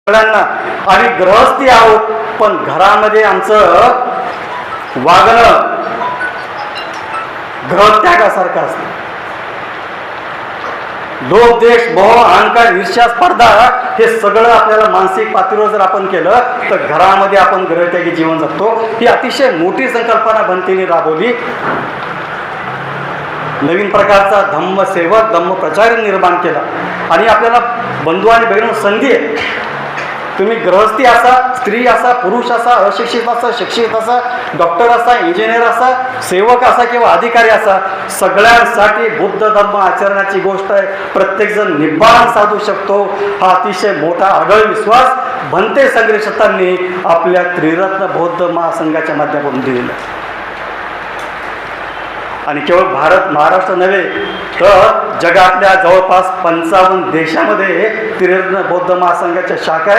सगळ्यांना आणि गृहस्थी आहोत, पण घरामध्ये आमचं वागणं गृहत्यागासारखं असतं. लोभ, देश, मोह, अहंकार, ईर्ष्या, स्पर्धा हे सगळं आपल्याला मानसिक पातळीवर जर आपण केलं तर घरामध्ये आपण गृहत्यागी जीवन जगतो. ही अतिशय मोठी संकल्पना बनतेने राबवली. नवीन प्रकारचा धम्मसेवक धम्मप्रचार निर्माण केला. आणि आपल्याला बंधू आणि बहिण संधी आहे. तुम्ही गृहस्थी असा, स्त्री असा, पुरुष असा, अशिक्षित असा, शिक्षित असा, डॉक्टर असा, इंजिनियर असा, सेवक असा किंवा अधिकारी असा, सगळ्यांसाठी बुद्ध धर्म आचरणाची गोष्ट आहे. प्रत्येकजण निब्बाण साधू शकतो. हा अतिशय मोठा आढळ विश्वास भंते संग्रक्षकांनी आपल्या त्रिरत्न बौद्ध महासंघाच्या माध्यमातून दिलेला. आणि केवळ महाराष्ट्र नव्हे तर जगातल्या जवळपास 55 देशामध्ये त्रिरत्न बौद्ध महासंघाच्या शाखा आहेत.